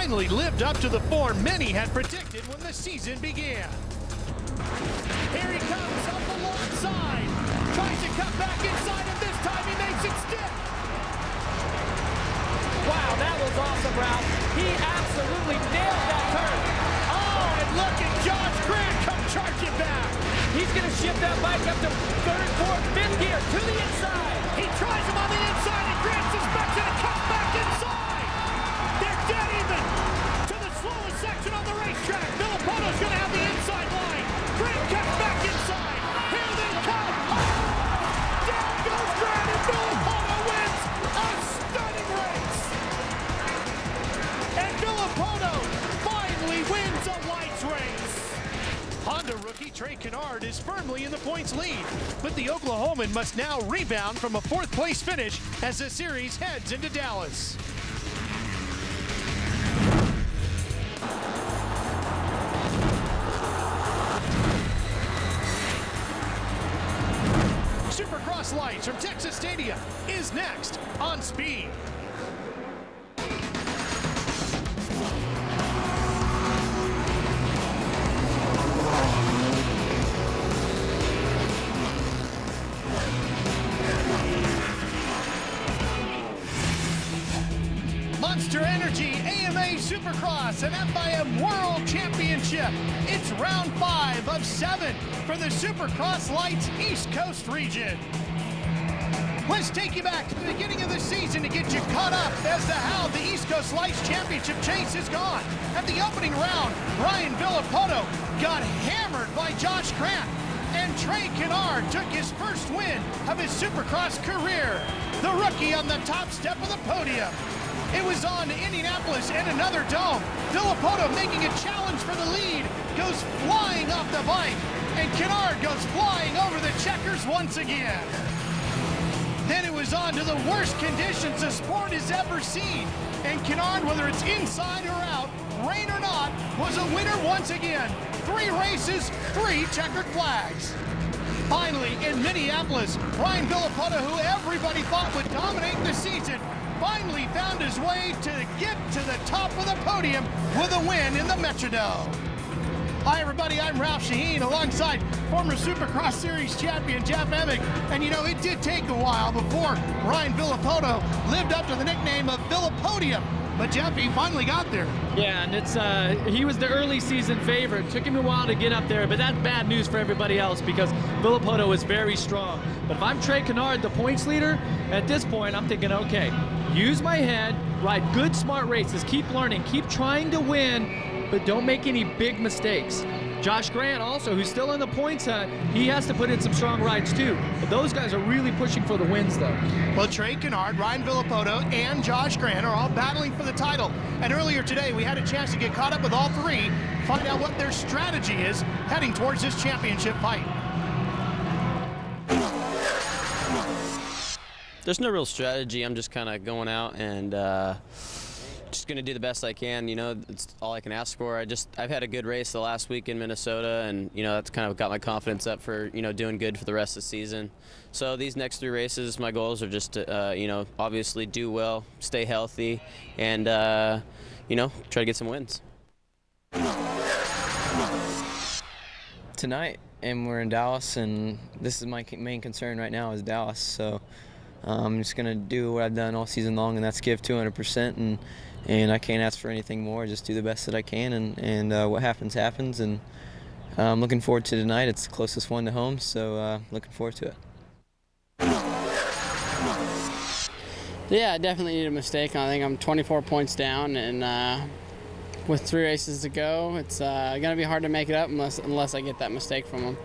finally lived up to the form many had predicted when the season began. Here he comes up the long side. Tries to cut back inside, and this time he makes it stick. Wow, that was awesome, Ralph. He absolutely nailed that turn. Oh, and look at Josh Grant come charging back. He's going to shift that bike up to third, fourth, fifth gear to the inside. He tries him on the inside, and Grant suspects it and comes back inside. They're dead even. To the slowest section on the racetrack. Villopoto's going to have the inside line. Grant cuts back inside. Here they come. Oh! Down goes Grant, and Villopoto wins a stunning race. And Villopoto finally wins a lights race. Honda rookie Trey Canard is firmly in the points lead, but the Oklahoman must now rebound from a fourth-place finish as the series heads into Dallas. Supercross Lights from Texas Stadium is next on Speed. Monster Energy AMA Supercross and FIM World Championship. It's round 5 of 7 for the Supercross Lights East Coast region. Let's take you back to the beginning of the season to get you caught up as to how the East Coast Lights Championship chase has gone. At the opening round, Ryan Villopoto got hammered by Josh Grant, and Trey Canard took his first win of his Supercross career. The rookie on the top step of the podium. It was on to Indianapolis and another dome. Villopoto making a challenge for the lead, goes flying off the bike, and Canard goes flying over the checkers once again. Then it was on to the worst conditions the sport has ever seen, and Canard, whether it's inside or out, rain or not, was a winner once again. 3 races, 3 checkered flags. Finally, in Minneapolis, Ryan Villopoto, who everybody thought would dominate the season, finally found his way to get to the top of the podium with a win in the Metrodome. Hi everybody, I'm Ralph Shaheen alongside former Supercross Series champion Jeff Emick. And you know, it did take a while before Ryan Villopoto lived up to the nickname of Villopodium. But Jeff, he finally got there. Yeah, and it's he was the early season favorite. Took him a while to get up there, but that's bad news for everybody else because Villopoto was very strong. But if I'm Trey Canard, the points leader, at this point I'm thinking, okay, use my head, ride good, smart races, keep learning, keep trying to win, but don't make any big mistakes. Josh Grant also, who's still in the points hunt, he has to put in some strong rides too. But those guys are really pushing for the wins though. Well, Trey Canard, Ryan Villopoto, and Josh Grant are all battling for the title. And earlier today, we had a chance to get caught up with all 3, find out what their strategy is heading towards this championship fight. There's no real strategy. I'm just kind of going out and just going to do the best I can. You know, it's all I can ask for. I've had a good race the last week in Minnesota, and you know, that's kind of got my confidence up for, you know, doing good for the rest of the season. So these next 3 races, my goals are just to, you know, obviously do well, stay healthy, and you know, try to get some wins. Tonight, and we're in Dallas, and this is my main concern right now is Dallas. So I'm just gonna do what I've done all season long, and that's give 200%, and I can't ask for anything more. Just do the best that I can, and what happens happens. And I'm looking forward to tonight. It's the closest one to home, so looking forward to it. Yeah, I definitely need a mistake. I think I'm 24 points down, and with 3 races to go, it's gonna be hard to make it up unless I get that mistake from them.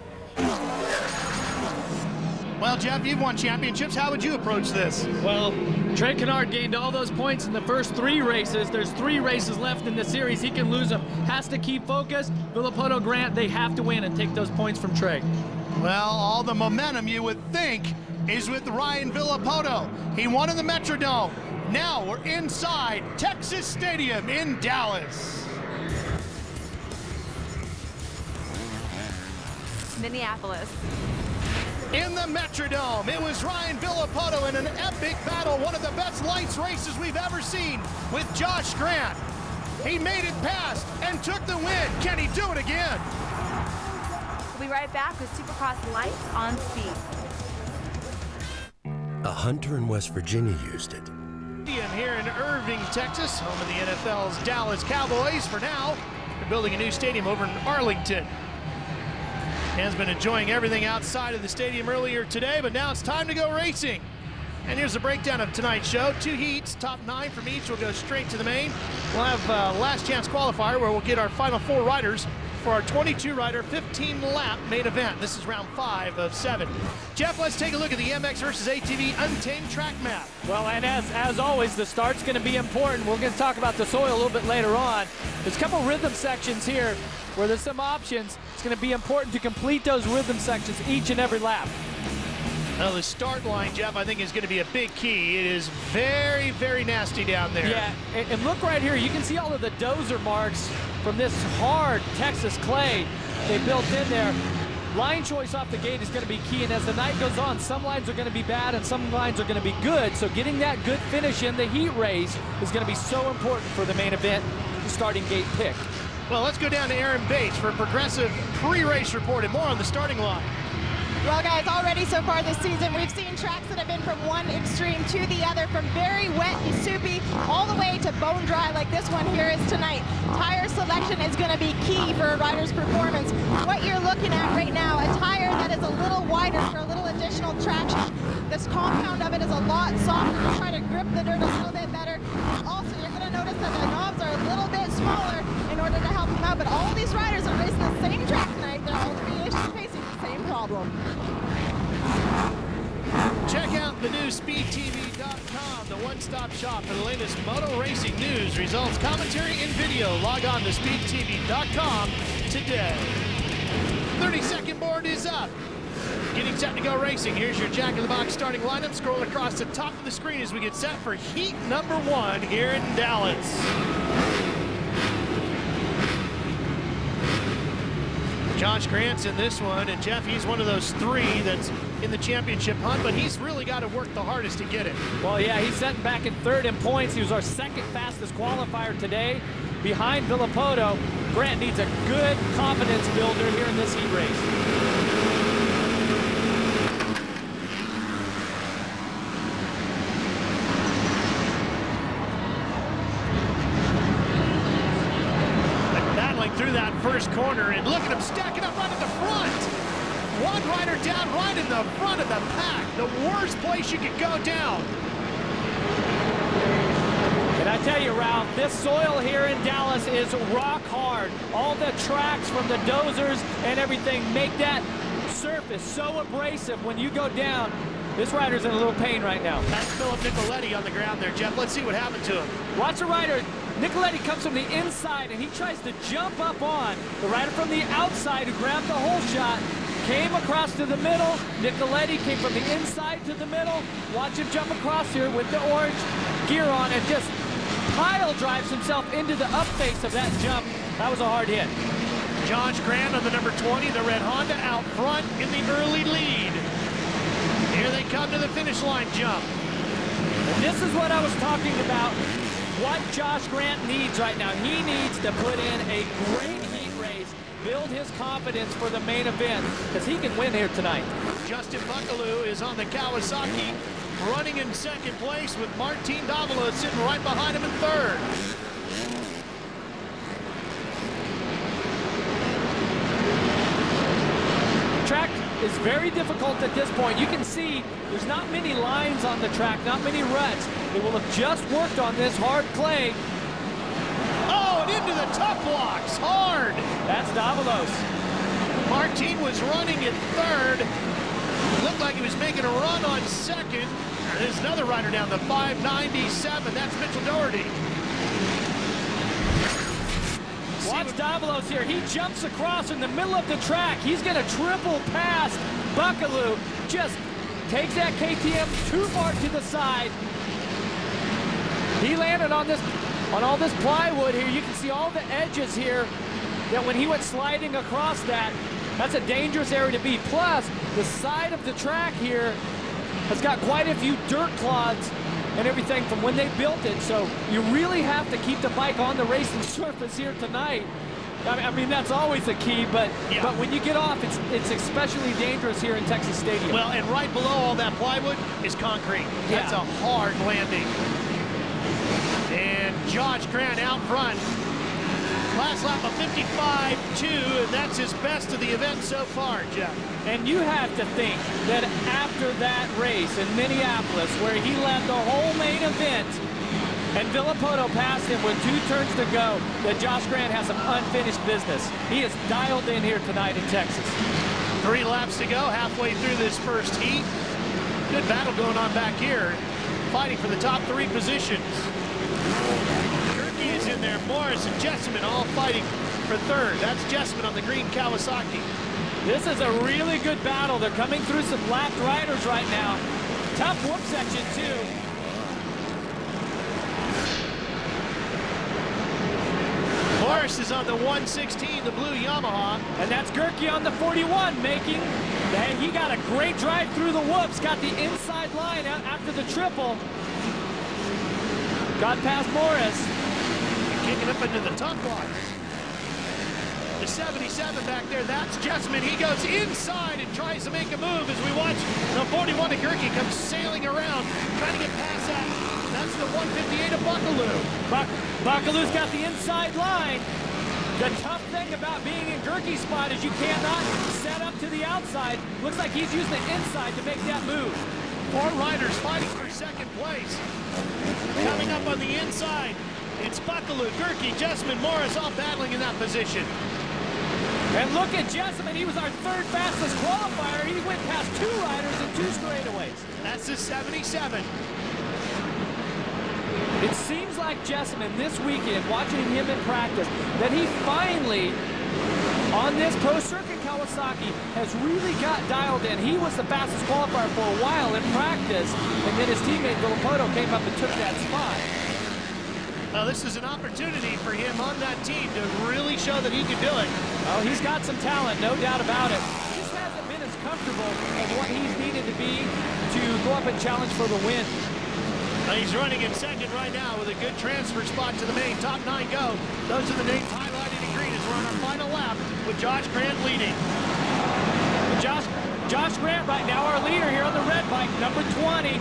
Well, Jeff, you've won championships. How would you approach this? Well, Trey Canard gained all those points in the first 3 races. There's 3 races left in the series. He can lose them. Has to keep focused. Villopoto, Grant, they have to win and take those points from Trey. Well, all the momentum you would think is with Ryan Villopoto. He won in the Metrodome. Now we're inside Texas Stadium in Dallas. Minneapolis. In the Metrodome, it was Ryan Villopoto in an epic battle, one of the best lights races we've ever seen with Josh Grant. He made it past and took the win. Can he do it again? We'll be right back with Supercross Lights on Speed. A hunter in West Virginia used it. Here in Irving, Texas, home of the NFL's Dallas Cowboys. For now, they're building a new stadium over in Arlington. Has been enjoying everything outside of the stadium earlier today, but now it's time to go racing. And here's a breakdown of tonight's show. 2 heats, top 9 from each will go straight to the main. We'll have last chance qualifier where we'll get our final 4 riders for our 22-rider 15-lap main event. This is round 5 of 7. Jeff, let's take a look at the MX versus ATV Untamed track map. Well, and as always, the start's going to be important. We're going to talk about the soil a little bit later on. There's a couple rhythm sections here where there's some options. It's going to be important to complete those rhythm sections each and every lap. Now the start line, Jeff, I think is going to be a big key. It is very, very nasty down there. Yeah, and look right here. You can see all of the dozer marks from this hard Texas clay they built in there. Line choice off the gate is going to be key, and as the night goes on, some lines are going to be bad and some lines are going to be good. So getting that good finish in the heat race is going to be so important for the main event starting gate pick. Well, let's go down to Aaron Bates for a progressive pre-race report and more on the starting line. Well, guys, already so far this season, we've seen tracks that have been from one extreme to the other, from very wet and soupy all the way to bone dry like this one here is tonight. Tire selection is going to be key for a rider's performance. What you're looking at right now, a tire that is a little wider for a little additional traction. This compound of it is a lot softer to try to grip the dirt a little bit better. Also, you're going to notice that the knobs are a little bit smaller in order to help them out, but all these riders are racing the same track tonight. They're all facing the same problem. Check out the new SpeedTV.com, the one-stop shop for the latest moto racing news, results, commentary, and video. Log on to SpeedTV.com today. 30-second board is up. Getting set to go racing. Here's your Jack-in-the-Box starting lineup. Scroll across the top of the screen as we get set for heat number 1 here in Dallas. Josh Grant's in this one, and Jeff, he's one of those 3 that's in the championship hunt, but he's really got to work the hardest to get it. Well, yeah, he's sitting back in 3rd in points. He was our 2nd fastest qualifier today behind Villopoto. Grant needs a good confidence builder here in this heat race. Through that first corner, and look at him stacking up right at the front. One rider down right in the front of the pack. The worst place you could go down. And I tell you, Ralph, this soil here in Dallas is rock hard. All the tracks from the dozers and everything make that surface so abrasive when you go down. This rider's in a little pain right now. That's Philip Nicoletti on the ground there, Jeff. Let's see what happened to him. Watch the rider. Nicoletti comes from the inside, and he tries to jump up on the rider from the outside who grabbed the whole shot, came across to the middle. Nicoletti came from the inside to the middle. Watch him jump across here with the orange gear on and just pile drives himself into the up face of that jump. That was a hard hit. Josh Grant on the number 20, the red Honda out front in the early lead. Here they come to the finish line jump. And this is what I was talking about. What Josh Grant needs right now. He needs to put in a great heat race, build his confidence for the main event, because he can win here tonight. Justin Buckaloo is on the Kawasaki, running in 2nd place with Martin Davalos sitting right behind him in 3rd. Track is very difficult at this point. You can see there's not many lines on the track, not many ruts. They will have just worked on this hard clay. Oh, and into the top blocks, hard. That's Davalos. Martin was running in 3rd. Looked like he was making a run on 2nd. There's another rider down the 597. That's Mitchell Dougherty. Watch Davalos here. He jumps across in the middle of the track. He's going to triple past Buckaloo. Just takes that KTM too far to the side. He landed on all this plywood here. You can see all the edges here that when he went sliding across that, that's a dangerous area to be. Plus, the side of the track here has got quite a few dirt clods and everything from when they built it. So you really have to keep the bike on the racing surface here tonight. I mean, that's always the key, but when you get off, it's especially dangerous here in Texas Stadium. Well, and right below all that plywood is concrete. That's a hard landing. And Josh Grant out front. Last lap of 55.2, and that's his best of the event so far, Jeff. And you have to think that after that race in Minneapolis, where he led the whole main event, and Villopoto passed him with 2 turns to go, that Josh Grant has some unfinished business. He is dialed in here tonight in Texas. 3 laps to go, halfway through this first heat. Good battle going on back here, fighting for the top 3 positions. Gerke is in there, Morais and Jesseman all fighting for 3rd. That's Jesseman on the green Kawasaki. This is a really good battle. They're coming through some lapped riders right now. Tough whoop section, too. Morais is on the 116, the blue Yamaha. And that's Gerke on the 41, making, he got a great drive through the whoops, got the inside line out after the triple. Got past Morais. Kicking up into the top block. The 77 back there, that's Jesseman. He goes inside and tries to make a move as we watch the 41 of Gerke come sailing around, trying to get past that. That's the 158 of Buckaloo. Buckaloo's got the inside line. The tough thing about being in Gerke's spot is you cannot set up to the outside. Looks like he's using the inside to make that move. 4 riders fighting for 2nd place. Coming up on the inside, it's Buckaloo, Gerke, Jesseman, Morais all battling in that position. And look at Jesseman, he was our 3rd fastest qualifier. He went past 2 riders in 2 straightaways. That's the 77. It seems like Jesseman this weekend, watching him in practice, that he finally, on this Pro Circuit Kawasaki, has really got dialed in. He was the fastest qualifier for a while in practice, and then his teammate Villopoto came up and took that spot. This is an opportunity for him on that team to really show that he can do it. Oh, he's got some talent, no doubt about it. He just hasn't been as comfortable as what he's needed to be to go up and challenge for the win. He's running in 2nd right now with a good transfer spot to the main. Top 9 go. Those are the names highlighted in green as we're on our final lap with Josh Grant leading. Josh Grant right now, our leader here on the red bike, number 20.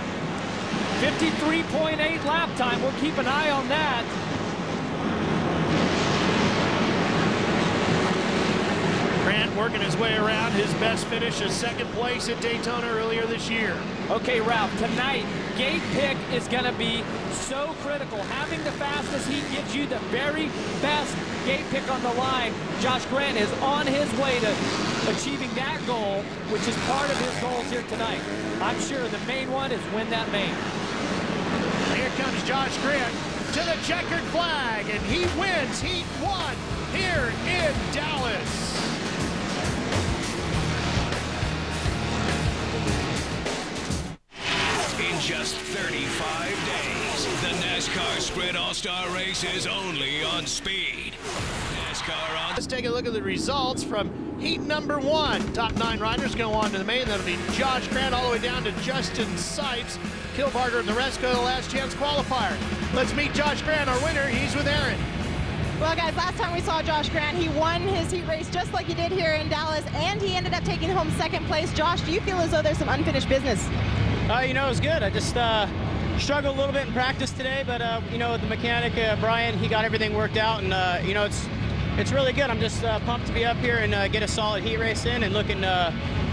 53.8 lap time. We'll keep an eye on that. Grant working his way around. His best finish is 2nd place at Daytona earlier this year. Okay, Ralph, tonight, gate pick is going to be so critical. Having the fastest heat gives you the very best gate pick on the line. Josh Grant is on his way to achieving that goal, which is part of his goals here tonight. I'm sure the main one is win that main. Here comes Josh Grant to the checkered flag, and he wins Heat 1 here in Dallas. In just 35 days, the NASCAR Sprint All-Star Race is only on Speed. NASCAR on... Let's take a look at the results from heat number 1. Top 9 riders go on to the main. That'll be Josh Grant all the way down to Justin Sipes. Kilbarger and the rest go to the last chance qualifier. Let's meet Josh Grant, our winner. He's with Aaron. Well, guys, last time we saw Josh Grant, he won his heat race just like he did here in Dallas, and he ended up taking home 2nd place. Josh, do you feel as though there's some unfinished business? You know, it was good. I just struggled a little bit in practice today, but you know, the mechanic Brian, he got everything worked out, and you know, it's really good. I'm just pumped to be up here and get a solid heat race in, and looking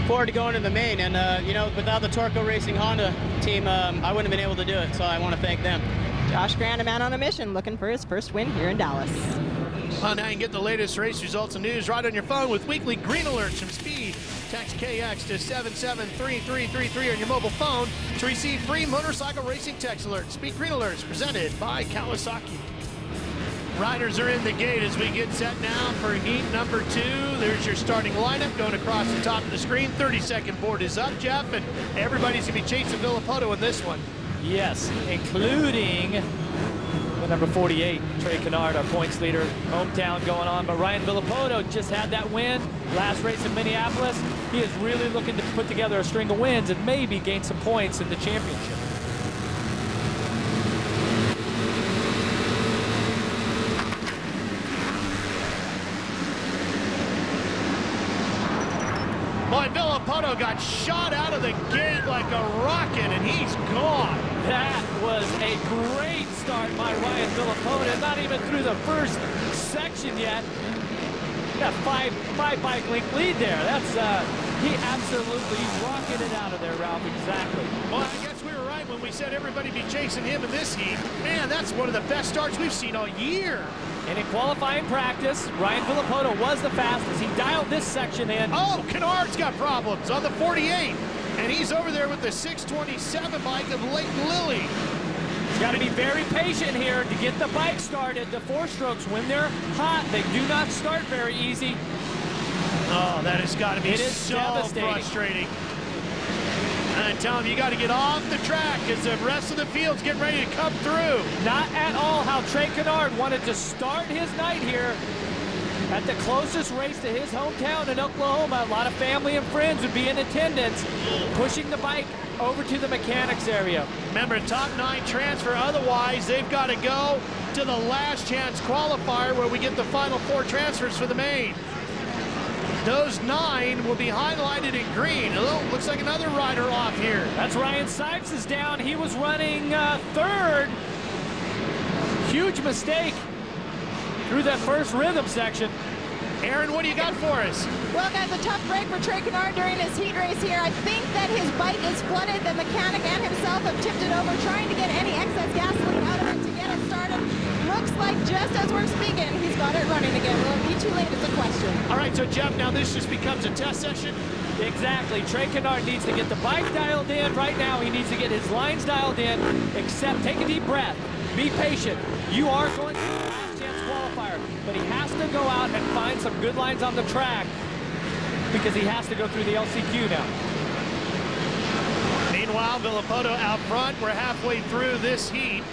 forward to going to the main. And you know, without the Torco Racing Honda team, I wouldn't have been able to do it. So I want to thank them. Josh Grant, a man on a mission, looking for his first win here in Dallas. Well, now you can get the latest race results and news right on your phone with weekly green alerts from Speed. Text KX to 773333 on your mobile phone to receive free motorcycle racing text alerts. Speed Green Alerts presented by Kawasaki. Riders are in the gate as we get set now for heat number 2. There's your starting lineup going across the top of the screen. 30-second board is up, Jeff, and everybody's going to be chasing Villopoto in this one. Yes, including the number 48, Trey Canard, our points leader, hometown going on. But Ryan Villopoto just had that win last race in Minneapolis. He is really looking to put together a string of wins and maybe gain some points in the championship. Villopoto got shot out of the gate like a rocket, and he's gone. That was a great start by Ryan Villopoto. Not even through the first section yet. Got five bike length lead there. That's he absolutely rocketed out of there, Ralph. Exactly. Well, I guess we were right when we said everybody be chasing him in this heat. Man, that's one of the best starts we've seen all year. And in qualifying practice, Ryan Villopoto was the fastest. He dialed this section in. Oh, Canard's got problems on the 48. And he's over there with the 627 bike of LILLIE. He's got to be very patient here to get the bike started. The four-strokes, when they're hot, they do not start very easy. Oh, that has got to be so frustrating. And I tell him you got to get off the track because the rest of the field's getting ready to come through. Not at all how Trey Canard wanted to start his night here at the closest race to his hometown in Oklahoma. A lot of family and friends would be in attendance, pushing the bike over to the mechanics area. Remember, top 9 transfer. Otherwise, they've got to go to the last chance qualifier where we get the final 4 transfers for the main. Those 9 will be highlighted in green. Oh, looks like another rider off here. That's Ryan Sipes is down. He was running 3rd. Huge mistake through that first rhythm section. Aaron, what do you got for us? Well, guys, a tough break for Trey Canard during his heat race here. I think that his bike is flooded. The mechanic and himself have tipped it over, trying to get any excess gasoline out of it to get it started. Looks like just as we're speaking, he's got it running again. Will it be too late? It's a question. All right, so Jeff, now this just becomes a test session. Exactly. Trey Canard needs to get the bike dialed in. Right now, he needs to get his lines dialed in, except take a deep breath. Be patient. You are going to the last chance qualifier, but he has to go out and find some good lines on the track because he has to go through the LCQ now. Meanwhile, Villopoto out front. We're halfway through this heat.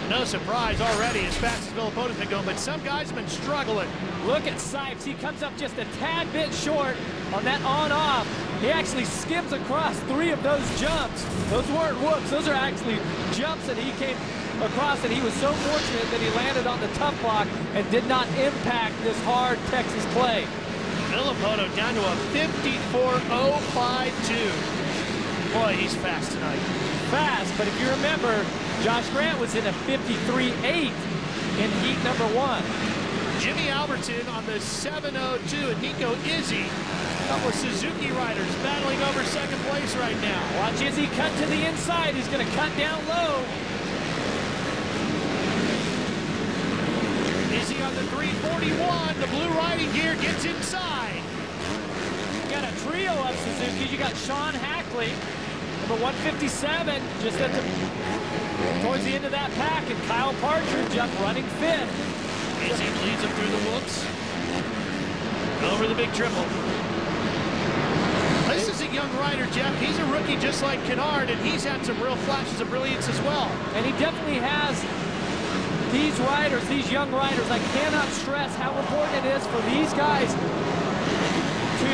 No surprise already as fast as Villopoto's been going, but some guys have been struggling. Look at Sipes. He comes up just a tad bit short on that on-off. He actually skims across 3 of those jumps. Those weren't whoops. Those are actually jumps that he came across, and he was so fortunate that he landed on the tough block and did not impact this hard Texas clay. Villopoto down to a 54.052. Boy, he's fast tonight. Fast, but if you remember, Josh Grant was in a 53.8 in heat number 1. Jimmy Alberton on the 7.02 and Nico Izzi. A couple of Suzuki riders battling over 2nd place right now. Watch Izzi cut to the inside. He's going to cut down low. Izzi on the 341. The blue riding gear gets inside. You got a trio of Suzukis. You got Sean Hackley, number 157, just at towards the end of that pack, and Kyle Partridge up running 5th. Izzi leads him through the whoops. Over the big triple. This is a young rider, Jeff. He's a rookie just like Canard, and he's had some real flashes of brilliance as well. And he definitely has these riders, these young riders. I cannot stress how important it is for these guys to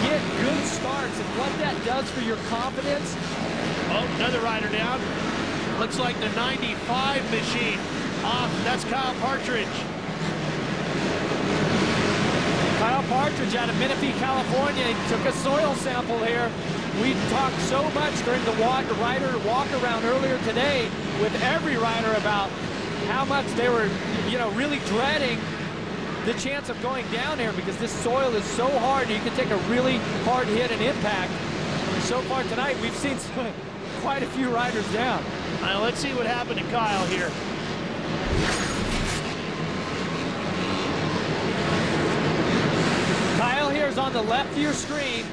get good starts and what that does for your confidence. Oh, another rider down. Looks like the 95 machine off. That's Kyle Partridge. Kyle Partridge out of Menifee, California. He took a soil sample here. We talked so much during the rider walk-around earlier today with every rider about how much they were, really dreading the chance of going down here because this soil is so hard. You can take a really hard hit and impact. And so far tonight, we've seen quite a few riders down. Now let's see what happened to Kyle here. Kyle here is on the left of your screen,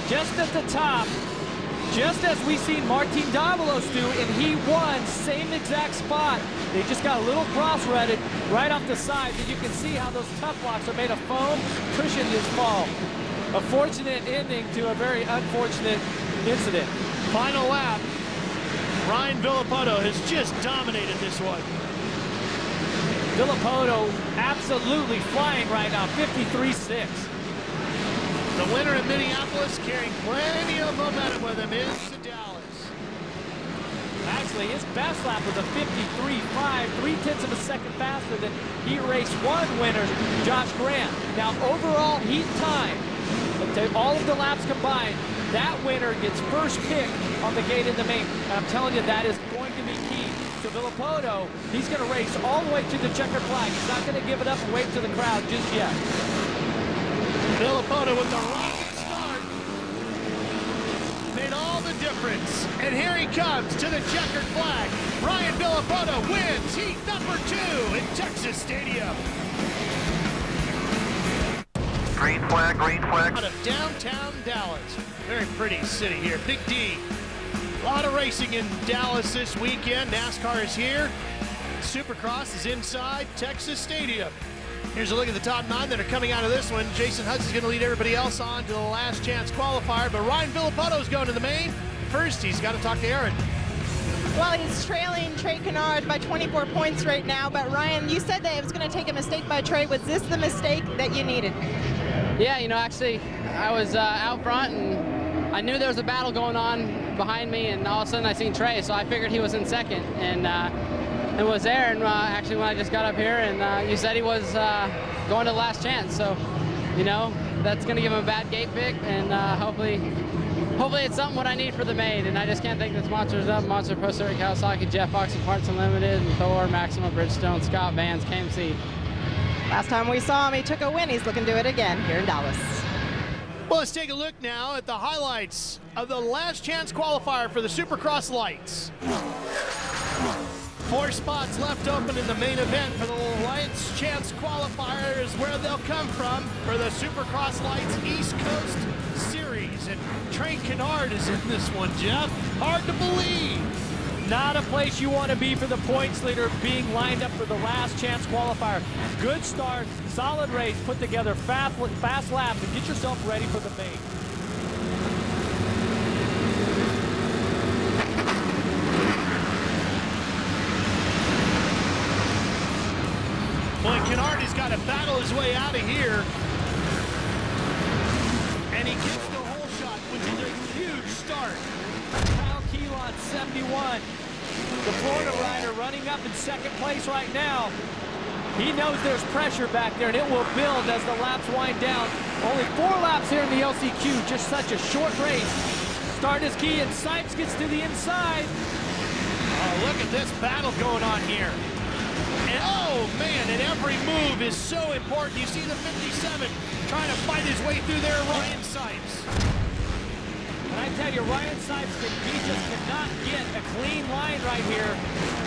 just at the top, just as we seen Martin Davalos do in Heat 1, same exact spot. They just got a little cross-threaded right off the side, but you can see how those tough blocks are made of foam, cushioned his fall. A fortunate ending to a very unfortunate incident. Final lap. Ryan Villopoto has just dominated this one. Villopoto absolutely flying right now, 53.6. The winner in Minneapolis, carrying plenty of momentum with him, is Dallas. Actually, his best lap was a 53.5, 0.3 of a second faster than Heat Race 1 winner, Josh Grant. Now, overall heat time, All of the laps combined, that winner gets first pick on the gate in the main. And I'm telling you, that is going to be key. So Villopoto, he's going to race all the way to the checkered flag. He's not going to give it up and wait to the crowd just yet. Villopoto with the rocket start. Made all the difference. And here he comes to the checkered flag. Ryan Villopoto wins heat number 2 in Texas Stadium. Green flag, green flag. Out of downtown Dallas. Very pretty city here. Big D. A lot of racing in Dallas this weekend. NASCAR is here. Supercross is inside Texas Stadium. Here's a look at the top 9 that are coming out of this one. Jason Hudson's going to lead everybody else on to the last chance qualifier, but Ryan Villopoto is going to the main. First, he's got to talk to Aaron. Well, he's trailing Trey Canard by 24 points right now, but Ryan, you said that it was going to take a mistake by Trey. Was this the mistake that you needed? Yeah, you know, actually, I was out front, and I knew there was a battle going on behind me, and all of a sudden I seen Trey, so I figured he was in second, and it was there. And actually, when I just got up here, and you said he was going to the last chance, so you know that's going to give him a bad gate pick, and hopefully it's something what I need for the main. And I just can't thank the sponsors up: Monster Pro Circuit, Kawasaki, Jeff Fox and Parts Unlimited, and Thor, Maxima, Bridgestone, Scott Vans, KMC. Last time we saw him, he took a win. He's looking to do it again here in Dallas. Well, let's take a look now at the highlights of the last chance qualifier for the Supercross Lights. 4 spots left open in the main event for the Lights Chance qualifier is where they'll come from for the Supercross Lights East Coast Series. And Trey Canard is in this one, Jeff. Hard to believe. Not a place you want to be for the points leader being lined up for the last chance qualifier. Good start, solid race, put together fast laps, and get yourself ready for the main. Boy, Canard has got to battle his way out of here. And he gets the whole shot, which is a huge start. Kyle Keelan, 71. The Florida rider running up in second place right now. He knows there's pressure back there, and it will build as the laps wind down. Only 4 laps here in the LCQ, just such a short race. Start is key, and Sipes gets to the inside. Oh, look at this battle going on here. And oh, man, and every move is so important. You see the 57 trying to fight his way through there, Ryan Sipes. And I tell you, Ryan Sipes, he just cannot get a clean line right here.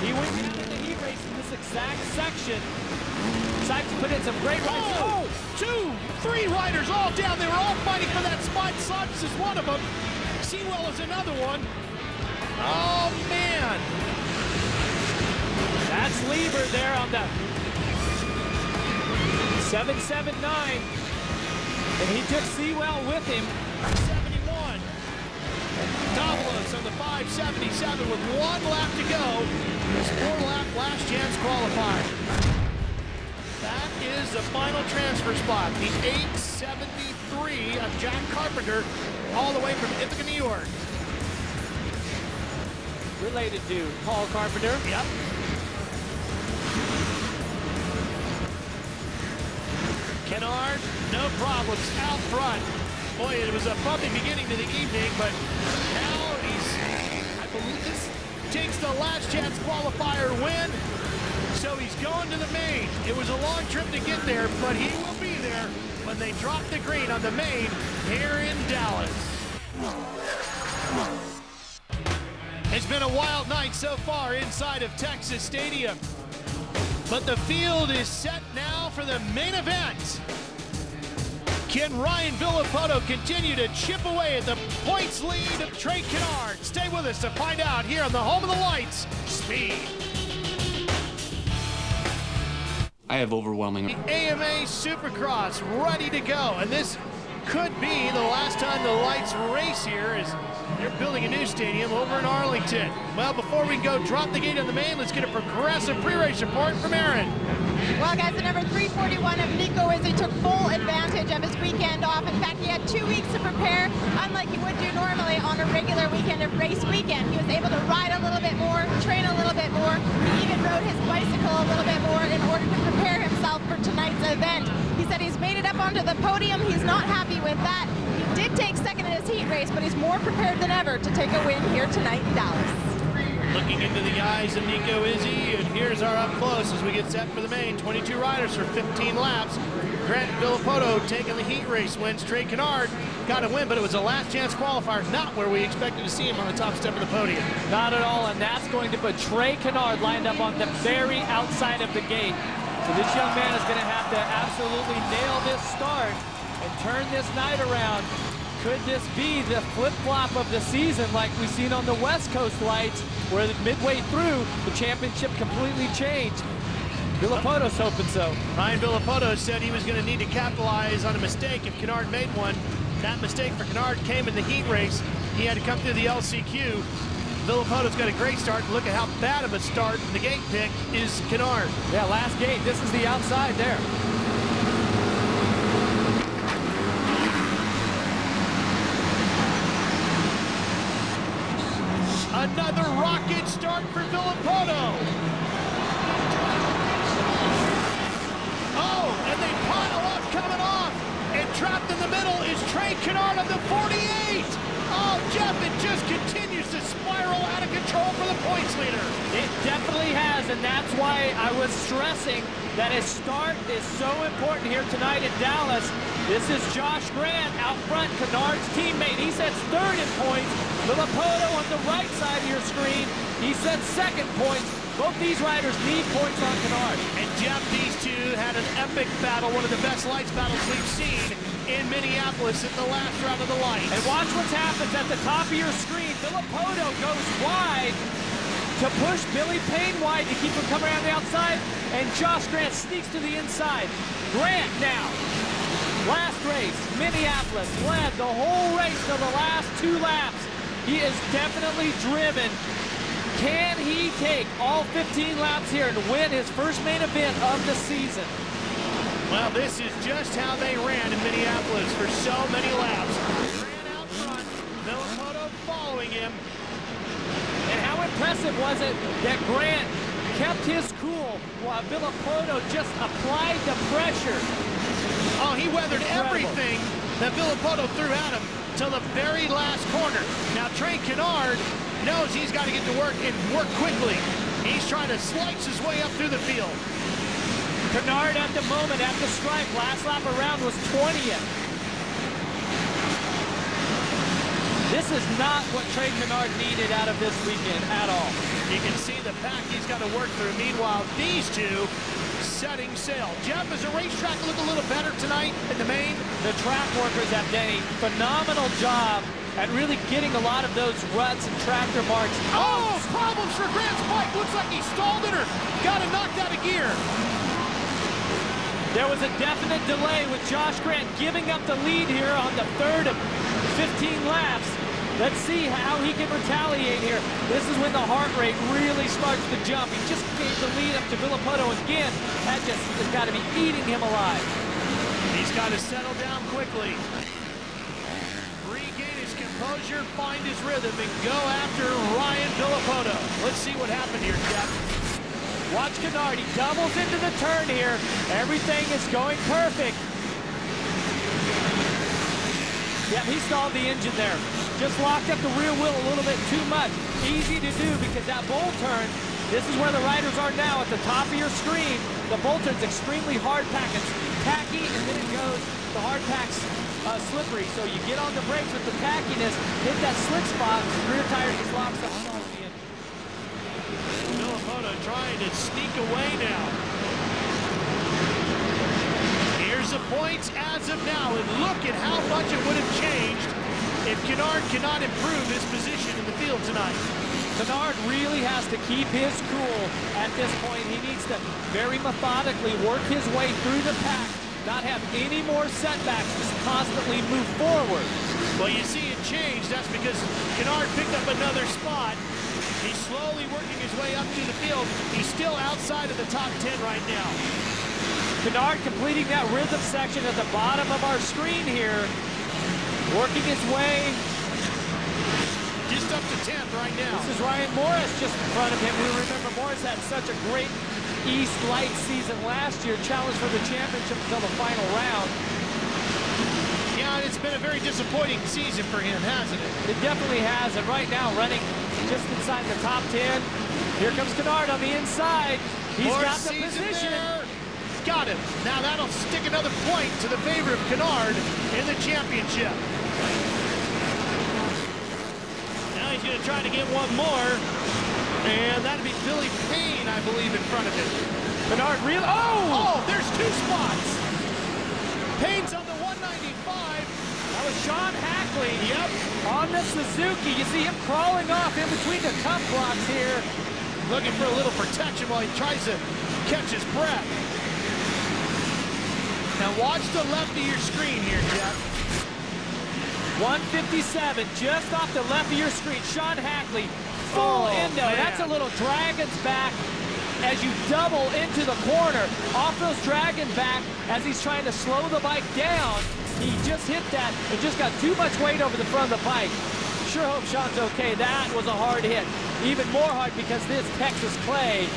He went down in the heat race in this exact section. Sipes put in some great rides. Oh, 2, 3 riders all down. They were all fighting for that spot. Sipes is one of them. Sewell is another one. Oh, man. That's Lieber there on the 779. And he took Sewell with him. 71. Davalos on the 577 with 1 lap to go. This 4-lap last chance qualifier. That is the final transfer spot. The 873 of Jack Carpenter, all the way from Ithaca, New York. Related to Paul Carpenter. Yep. Canard, no problems, out front. Boy, it was a bumpy beginning to the evening, but now I believe this takes the last chance qualifier win. So he's going to the main. It was a long trip to get there, but he will be there when they drop the green on the main here in Dallas. It's been a wild night so far inside of Texas Stadium. But the field is set now for the main event. Can Ryan Villopoto continue to chip away at the points lead of Trey Canard? Stay with us to find out here on the home of the lights, Speed. I have overwhelming. The AMA Supercross ready to go, and this could be the last time the lights race here as they're building a new stadium over in Arlington. Well, before we go drop the gate on the main, let's get a progressive pre-race report from Aaron. Well, guys, the number 341 of Nico Izzi took full advantage of his weekend off. In fact, he had 2 weeks to prepare, unlike he would do normally on a regular weekend of race weekend. He was able to ride a little bit more, train a little bit more. He even rode his bicycle a little bit more in order to prepare himself for tonight's event. He said he's made it up on onto the podium. He's not happy with that. He did take second in his heat race, but he's more prepared than ever to take a win here tonight in Dallas. Looking into the eyes of Nico, Izzi, and here's our up close as we get set for the main. 22 riders for 15 laps. Villopoto taking the heat race wins. Trey Canard got a win, but it was a last chance qualifier, not where we expected to see him on the top step of the podium. Not at all, and that's going to put Trey Canard lined up on the very outside of the gate. So this young man is going to have to absolutely nail this start and turn this night around. Could this be the flip-flop of the season like we've seen on the West Coast lights, where midway through, the championship completely changed? Villopoto's hoping so. Ryan Villopoto said he was going to need to capitalize on a mistake if Canard made one. That mistake for Canard came in the heat race. He had to come through the LCQ. Villopoto's got a great start. Look at how bad of a start the gate pick is Canard. Yeah, last gate. This is the outside there. Another rocket start for Villopoto. Oh, and they pile up coming off. And trapped in the middle is Trey Canard of the 48. Oh, Jeff, it just continues to spiral out of control for the points leader. It definitely has, and that's why I was stressing that his start is so important here tonight in Dallas. This is Josh Grant out front, Canard's teammate. He sets third in points. Villopoto on the right side of your screen, he sets second points. Both these riders need points on Canard. And Jeff, these two had an epic battle, one of the best lights battles we've seen in Minneapolis at the last round of the lights. And watch what happens at the top of your screen. Villopoto goes wide to push Billy Payne wide to keep him coming around the outside, and Josh Grant sneaks to the inside. Grant now, last race, Minneapolis, led the whole race to the last 2 laps. He is definitely driven. Can he take all 15 laps here and win his first main event of the season? Well, this is just how they ran in Minneapolis for so many laps. They ran out front, Villopoto following him. And how impressive was it that Grant kept his cool while Villopoto just applied the pressure? Oh, he weathered everything that Villopoto threw at him till the very last corner. Now, Trey Canard knows he's got to get to work and work quickly. He's trying to slice his way up through the field. Canard at the moment at the stripe, last lap around was 20th. This is not what Trey Canard needed out of this weekend at all. You can see the pack he's got to work through. Meanwhile, these two setting sail. Jeff, is the racetrack look a little better tonight in the main? The track workers have done a phenomenal job at really getting a lot of those ruts and tractor marks. Oh, problems for Grant's bike. Looks like he stalled it or got it knocked out of gear. There was a definite delay with Josh Grant giving up the lead here on the third of 15 laps. Let's see how he can retaliate here. This is when the heart rate really starts to jump. He just gave the lead up to Villopoto again. That just has got to be eating him alive. He's got to settle down quickly. Regain his composure, find his rhythm, and go after Ryan Villopoto. Let's see what happened here, Jeff. Watch Canard. He doubles into the turn here. Everything is going perfect. Yeah, he stalled the engine there. Just locked up the rear wheel a little bit too much. Easy to do because that bowl turn, this is where the riders are now at the top of your screen. The bowl turn's extremely hard pack. It's tacky, and then it goes, the hard pack's slippery. So you get on the brakes with the tackiness, hit that slick spot, rear tire just locks up. Villopoto trying to sneak away now. Here's the points as of now, and look at how much it would have changed if Canard cannot improve his position in the field tonight. Canard really has to keep his cool at this point. He needs to very methodically work his way through the pack, not have any more setbacks, just constantly move forward. Well, you see it changed. That's because Canard picked up another spot. He's slowly working his way up to the field. He's still outside of the top 10 right now. Canard completing that rhythm section at the bottom of our screen here. Working his way. Just up to 10th right now. This is Ryan Morais just in front of him. We remember Morais had such a great East Light season last year. Challenged for the championship until the final round. Yeah, and it's been a very disappointing season for him, hasn't it? It definitely has, and right now running just inside the top 10. Here comes Canard on the inside. He's got the position. There. Got him. Now that'll stick another point to the favor of Canard in the championship. Now he's going to try to get one more, and that'd be Billy Payne, I believe, in front of him. Canard really, oh, there's 2 spots. Payne's on the 195. That was Sean Hackley. Yep. On the Suzuki. You see him crawling off in between the cup blocks here. Looking for a little protection while he tries to catch his breath. Now watch the left of your screen here, Jeff. 157, just off the left of your screen. Sean Hackley, full endo. Man. That's a little dragon's back as you double into the corner. Off those dragon back as he's trying to slow the bike down. He just hit that and just got too much weight over the front of the bike. Sure hope Sean's okay. That was a hard hit. Even more hard because this Texas clay,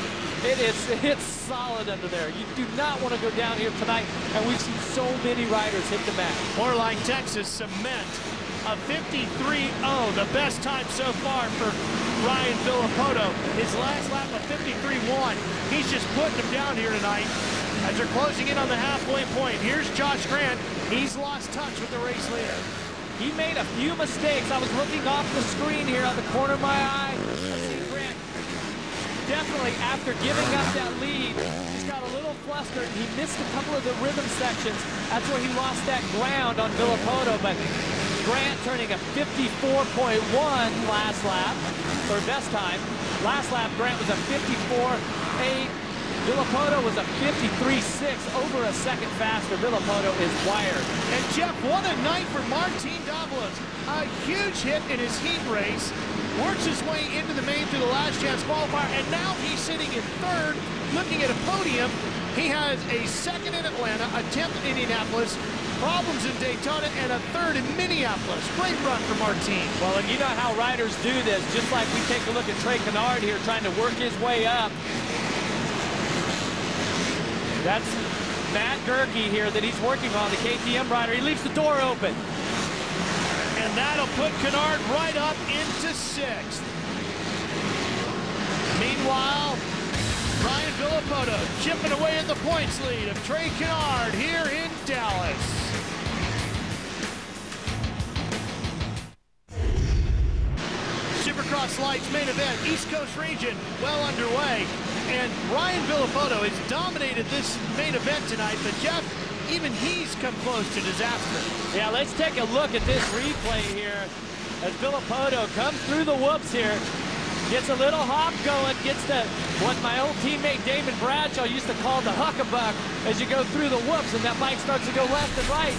it's solid under there. You do not want to go down here tonight, and we've seen so many riders hit the mat. Morais, Texas cement a 53.0, the best time so far for Ryan Villopoto. His last lap of 53.1. He's just putting them down here tonight as they're closing in on the halfway point. Here's Josh Grant. He's lost touch with the race leader. He made a few mistakes. I was looking off the screen here on the corner of my eye. I see Grant definitely, after giving up that lead, he's got a little flustered. He missed a couple of the rhythm sections. That's where he lost that ground on Villopoto, but Grant turning a 54.1 last lap, or best time. Last lap, Grant was a 54.8. Villopoto was a 53.6, over a second faster. Villopoto is wired. And Jeff, what a night for Martin Davalos. A huge hit in his heat race. Works his way into the main through the last chance qualifier, and now he's sitting in third, looking at a podium. He has a second in Atlanta, a 10th in Indianapolis, problems in Daytona, and a third in Minneapolis. Great run for Martin. Well, and you know how riders do this, just like we take a look at Trey Canard here trying to work his way up. That's Matt Gerke here that he's working on, the KTM rider. He leaves the door open. And that'll put Canard right up into 6th. Meanwhile, Ryan Villopoto chipping away at the points lead of Trey Canard here in Dallas. Supercross Lights main event, East Coast region, well underway. And Ryan Villopoto has dominated this main event tonight, but Jeff, even he's come close to disaster. Yeah, let's take a look at this replay here as Villopoto comes through the whoops here. Gets a little hop going, gets the, what my old teammate Damon Bradshaw used to call the huckabuck as you go through the whoops and that bike starts to go left and right.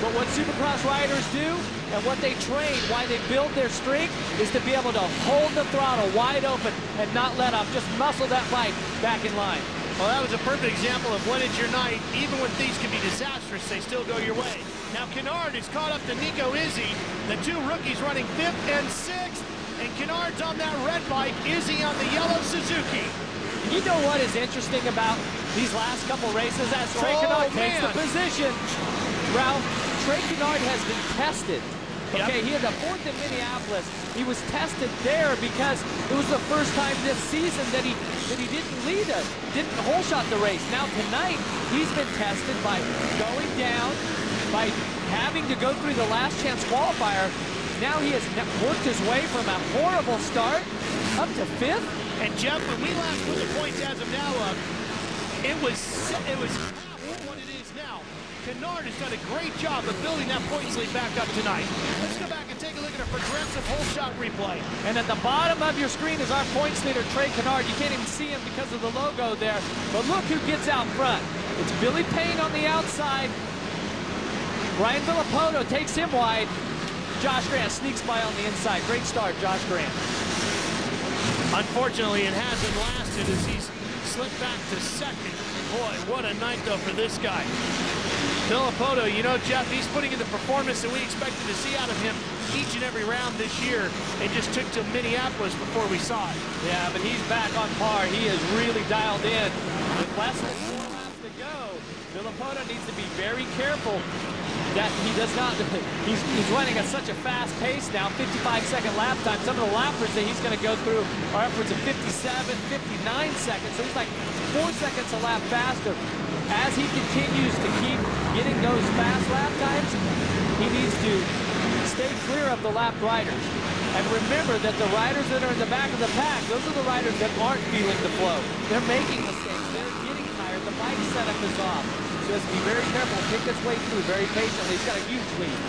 But what Supercross riders do and what they train, why they build their strength, is to be able to hold the throttle wide open and not let up, just muscle that bike back in line. Well, that was a perfect example of when it's your night, even when things can be disastrous, they still go your way. Now Canard is caught up to Nico Izzi, the 2 rookies running 5th and 6th, and Canard's on that red bike, Izzi on the yellow Suzuki. You know what is interesting about these last couple races as Trey Canard takes the position? Ralph, Trey Canard has been tested. Okay, he had the 4th in Minneapolis. He was tested there because it was the first time this season that he didn't lead us, didn't hole shot the race. Now tonight, he's been tested by going down, by having to go through the last chance qualifier. Now he has worked his way from a horrible start up to 5th. And Jeff, when we last put the points as of now up, it was half what it is now. Canard has done a great job of building that points lead back up tonight. Let's go back and take a look at a progressive hole shot replay. And at the bottom of your screen is our points leader, Trey Canard. You can't even see him because of the logo there. But look who gets out front. It's Billy Payne on the outside. Ryan Villopoto takes him wide. Josh Grant sneaks by on the inside. Great start, Josh Grant. Unfortunately, it hasn't lasted as he's slipped back to 2nd. Boy, what a night, though, for this guy. Villopoto, you know, Jeff, he's putting in the performance that we expected to see out of him each and every round this year. It just took to Minneapolis before we saw it. Yeah, but he's back on par. He is really dialed in. With less than 4 laps to go, Villopoto Villopoto needs to be very careful that he does not, he's running at such a fast pace now, 55-second lap time. Some of the lappers that he's going to go through are upwards of 57, 59 seconds. So he's like 4 seconds a lap faster. As he continues to keep getting those fast lap times, he needs to stay clear of the lap riders. And remember that the riders that are in the back of the pack, those are the riders that aren't feeling the flow. They're making mistakes. They're getting tired. The bike setup is off. So he has to be very careful and pick his way through very patiently. He's got a huge lead.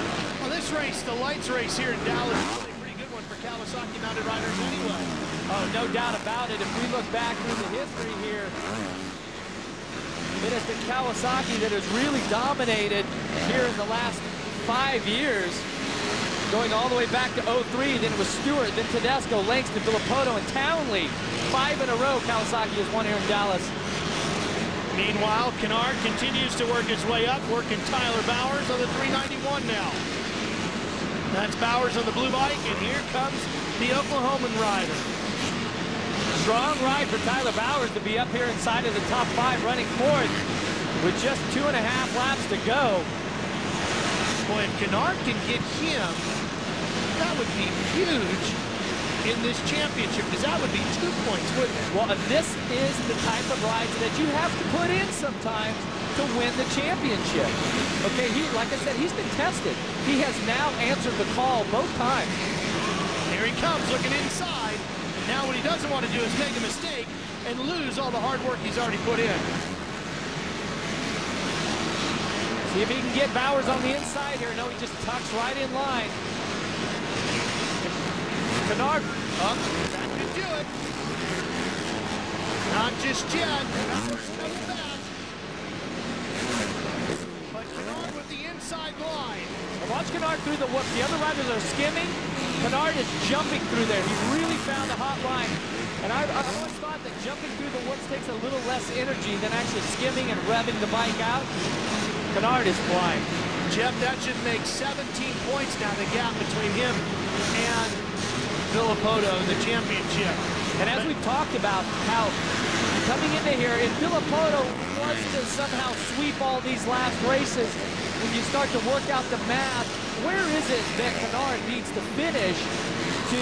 Well, this race, the lights race here in Dallas, is really a pretty good one for Kawasaki-mounted riders anyway. Oh, no doubt about it. If we look back through the history here, it has been Kawasaki that has really dominated here in the last 5 years. Going all the way back to 03, then it was Stewart, then Tedesco, Langston, Villopoto, and Townley. 5 in a row Kawasaki has won here in Dallas. Meanwhile, Canard continues to work his way up, working Tyler Bowers on the 391 now. That's Bowers on the blue bike, and here comes the Oklahoman rider. Strong ride for Tyler Bowers to be up here inside of the top 5, running fourth with just 2.5 laps to go. Boy, if Canard can get him, that would be huge in this championship, because that would be 2 points, wouldn't it? Well, this is the type of rides that you have to put in sometimes to win the championship. Okay, like I said, he's been tested. He has now answered the call both times. Here he comes, looking inside. Now what he doesn't want to do is make a mistake and lose all the hard work he's already put in. See if he can get Bowers on the inside here. No, he just tucks right in line. Canard, that could do it. Not just yet. Bowers comes back. But Canard with the inside line. Watch Canard through the whoop. The other riders are skimming. Canard is jumping through there. He really found a hot line. And I always thought that jumping through the whoops takes a little less energy than actually skimming and revving the bike out. Canard is flying. Jeff, that should make 17 points now, the gap between him and Villopoto in the championship. And as we've talked about how coming into here, if Villopoto wants to somehow sweep all these last races, when you start to work out the math, where is it that Canard needs to finish to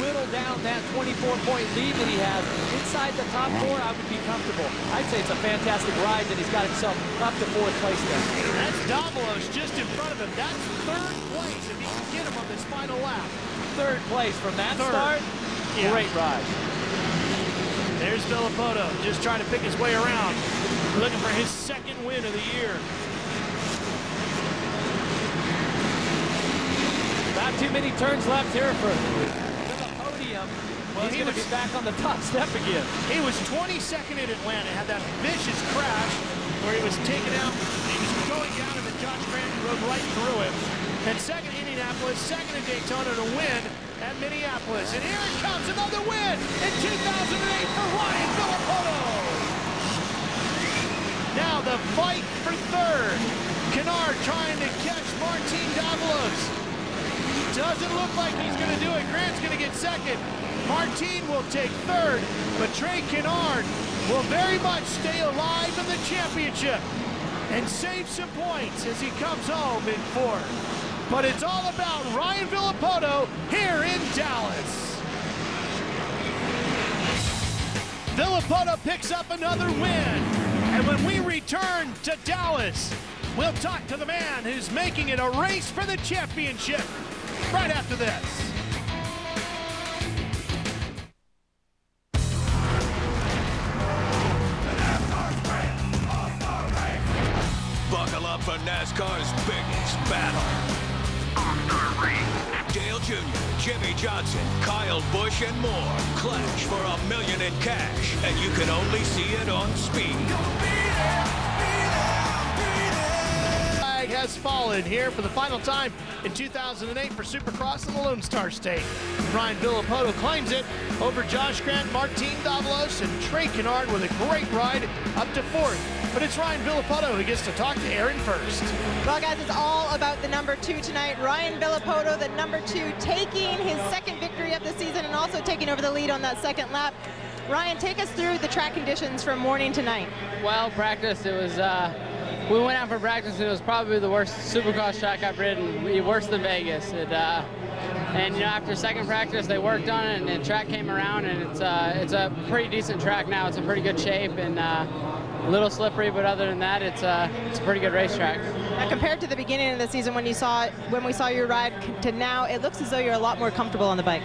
whittle down that 24-point lead that he has? Inside the top 4, I would be comfortable. I'd say it's a fantastic ride that he's got himself up to 4th place there. That's Davalos just in front of him. That's 3rd place if he can get him on this final lap. 3rd place from that start. Yeah. Great ride. There's Villopoto just trying to pick his way around, looking for his 2nd win of the year. Not too many turns left here for the podium. Well, he's going to be back on the top step again. He was 22nd in Atlanta, had that vicious crash where he was taken out. He was going down and the Josh Grant rode right through him. And 2nd Indianapolis, 2nd in Daytona to win at Minneapolis. And here it comes, another win in 2008 for Ryan Villopoto. Now the fight for 3rd. Canard trying to catch Martin Davalos. Doesn't look like he's going to do it. Grant's going to get 2nd. Martin will take 3rd, but Trey Canard will very much stay alive in the championship and save some points as he comes home in 4th. But it's all about Ryan Villopoto here in Dallas. Villopoto picks up another win. And when we return to Dallas, we'll talk to the man who's making it a race for the championship right after this. Buckle up for NASCAR's biggest battle. Dale Jr., Jimmy Johnson, Kyle Busch, and more clash for $1 million in cash, and you can only see it on Speed. Flag has fallen here for the final time in 2008 for Supercross in the Lone Star State. Ryan Villopoto claims it over Josh Grant, Martin Davalos, and Trey Canard with a great ride up to 4th. But it's Ryan Villopoto who gets to talk to Aaron first. Well, guys, it's all about the number 2 tonight. Ryan Villopoto, the number 2, taking his 2nd victory of the season and also taking over the lead on that 2nd lap. Ryan, take us through the track conditions from morning to night. Well, practice, it was we went out for practice, and it was probably the worst Supercross track I've ridden, worse than Vegas. And you know, after second practice, they worked on it, and the track came around, and it's a pretty decent track now. It's in pretty good shape, and a little slippery, but other than that, it's a pretty good racetrack. Now, compared to the beginning of the season when we saw your ride to now, it looks as though you're a lot more comfortable on the bike.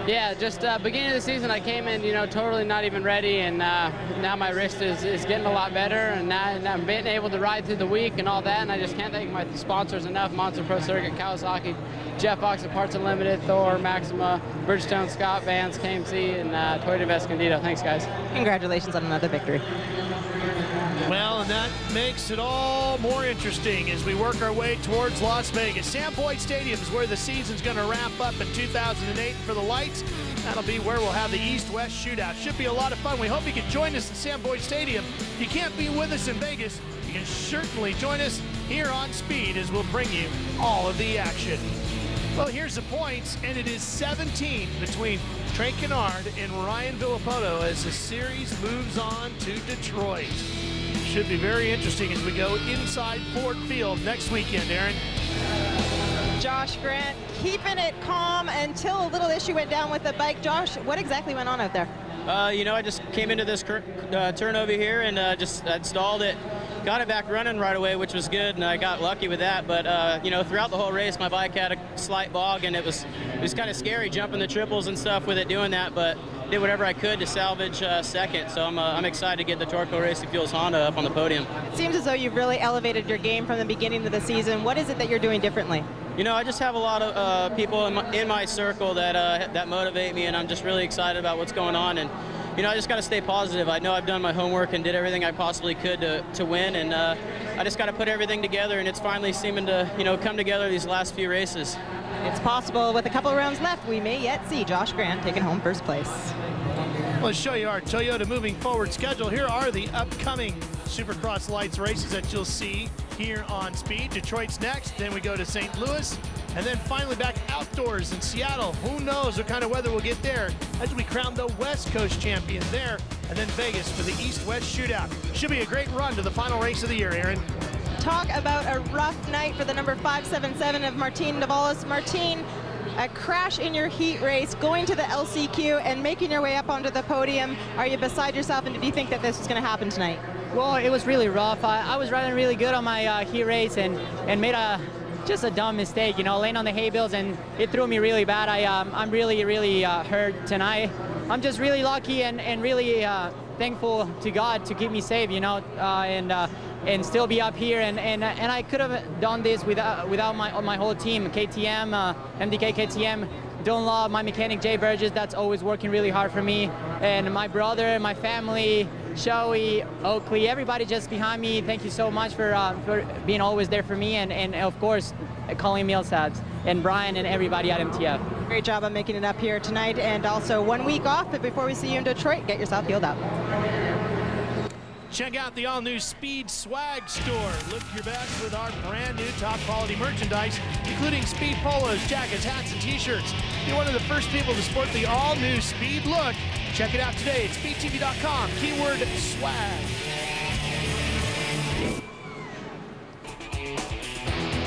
Yeah, just beginning of the season, I came in, you know, totally not even ready, and now my wrist is getting a lot better, and I'm being able to ride through the week and all that, and I just can't thank my sponsors enough: Monster Pro Circuit, Kawasaki, Jeff Fox at Parts Unlimited, Thor, Maxima, Bridgestone, Scott, Vans, KMC, and Toyota of Escondido. Thanks, guys. Congratulations on another victory. Well, and that makes it all more interesting as we work our way towards Las Vegas. Sam Boyd Stadium is where the season's going to wrap up in 2008 for the lights. That'll be where we'll have the East-West shootout. Should be a lot of fun. We hope you can join us at Sam Boyd Stadium. If you can't be with us in Vegas, you can certainly join us here on Speed as we'll bring you all of the action. Well, here's the points, and it is 17 between Trey Canard and Ryan Villopoto as the series moves on to Detroit. Should be very interesting as we go inside Ford Field next weekend, Aaron. Josh Grant keeping it calm until a little issue went down with the bike. Josh, what exactly went on out there? You know, I just came into this turn over here and just installed it. Got it back running right away, which was good, and I got lucky with that. But you know, throughout the whole race, my bike had a slight bog, and it was kind of scary jumping the triples and stuff with it doing that. But did whatever I could to salvage second. So I'm excited to get the Torco Racing Fuels Honda up on the podium. It seems as though you've really elevated your game from the beginning of the season. What is it that you're doing differently? You know, I just have a lot of people in my circle that motivate me, and I'm just really excited about what's going on. And you know, I just got to stay positive. I know I've done my homework and did everything I possibly could to win, and I just got to put everything together, and it's finally seeming to, you know, come together these last few races. It's possible. With a couple of rounds left, we may yet see Josh Grant taking home first place. Let's show you our Toyota moving forward schedule. Here are the upcoming Supercross Lights races that you'll see here on Speed. Detroit's next, then we go to St. Louis, and then finally back outdoors in Seattle. Who knows what kind of weather we'll get there as we crown the West Coast champion there, and then Vegas for the East-West shootout. Should be a great run to the final race of the year, Aaron. Talk about a rough night for the number 577 of Martin Davalos. Martin, a crash in your heat race, going to the LCQ and making your way up onto the podium. Are you beside yourself, and did you think that this was going to happen tonight? Well, it was really rough. I was riding really good on my heat race and made just a dumb mistake, you know, laying on the hay bales, and it threw me really bad. I'm really hurt tonight. I'm just really lucky and really thankful to God to keep me safe, you know, and still be up here. And I could have done this without my whole team, KTM, MDK KTM, Dunlop, my mechanic Jay Burgess, that's always working really hard for me, and my brother, my family, Shoei, Oakley, everybody just behind me. Thank you so much for being always there for me, and of course, Colleen Millsads and Brian and everybody at MTF. Great job on making it up here tonight, and also 1 week off, but before we see you in Detroit, get yourself healed up. Check out the all-new Speed Swag Store. Look your best with our brand new top-quality merchandise, including Speed polos, jackets, hats, and t-shirts. You're one of the first people to sport the all-new Speed look. Check it out today at speedtv.com, keyword swag.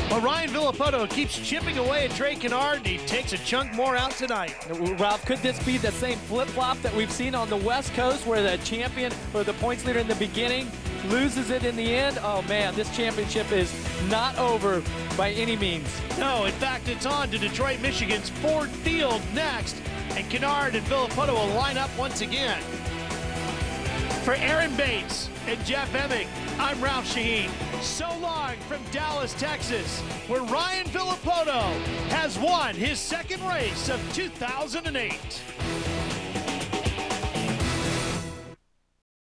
Well, Ryan Villopoto keeps chipping away at Trey Canard, and he takes a chunk more out tonight. Ralph, could this be the same flip-flop that we've seen on the West Coast where the champion or the points leader in the beginning loses it in the end? Oh man, this championship is not over by any means. No, in fact, it's on to Detroit, Michigan's Ford Field next, and Canard and Villopoto will line up once again. For Aaron Bates and Jeff Emming, I'm Ralph Shaheen. So long from Dallas, Texas, where Ryan Villopoto has won his second race of 2008.